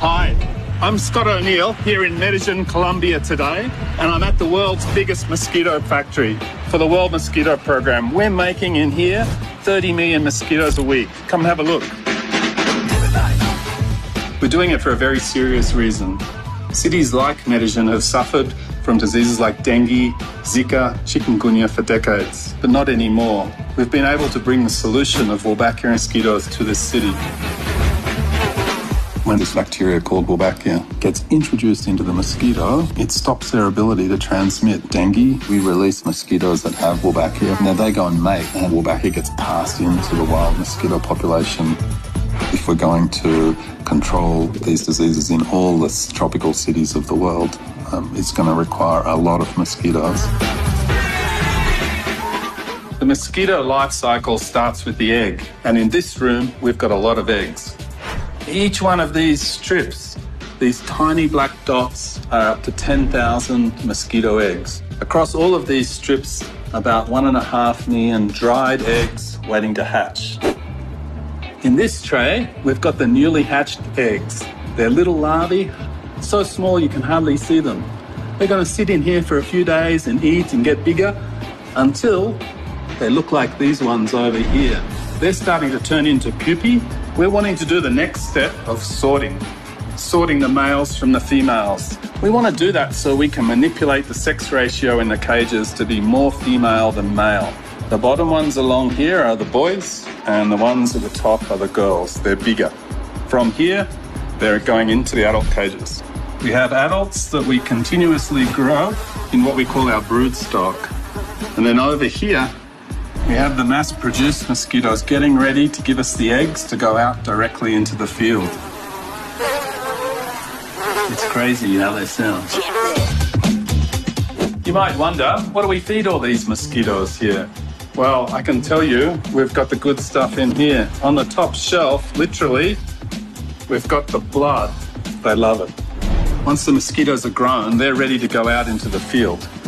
Hi, I'm Scott O'Neill here in Medellin, Colombia today, and I'm at the world's biggest mosquito factory for the World Mosquito Program. We're making in here 30 million mosquitoes a week. Come have a look. We're doing it for a very serious reason. Cities like Medellin have suffered from diseases like dengue, Zika, chikungunya for decades, but not anymore. We've been able to bring the solution of wabackia mosquitoes to this city. When this bacteria called wabackia gets introduced into the mosquito, it stops their ability to transmit dengue. We release mosquitoes that have wabackia. Now they go and mate, and wabackia gets passed into the wild mosquito population. If we're going to control these diseases in all the tropical cities of the world, it's going to require a lot of mosquitoes. The mosquito life cycle starts with the egg, and in this room, we've got a lot of eggs. Each one of these strips, these tiny black dots, are up to 10,000 mosquito eggs. Across all of these strips, about 1.5 million dried eggs waiting to hatch. In this tray, we've got the newly hatched eggs. They're little larvae, so small you can hardly see them. They're going to sit in here for a few days and eat and get bigger until they look like these ones over here. They're starting to turn into pupae. We're wanting to do the next step of sorting the males from the females. We want to do that so we can manipulate the sex ratio in the cages to be more female than male. The bottom ones along here are the boys, and the ones at the top are the girls. They're bigger. From here, they're going into the adult cages. We have adults that we continuously grow in what we call our brood stock. And then over here, we have the mass-produced mosquitoes getting ready to give us the eggs to go out directly into the field. It's crazy how they sound. You might wonder, what do we feed all these mosquitoes here? Well, I can tell you, we've got the good stuff in here. On the top shelf, literally, we've got the blood. They love it. Once the mosquitoes are grown, they're ready to go out into the field.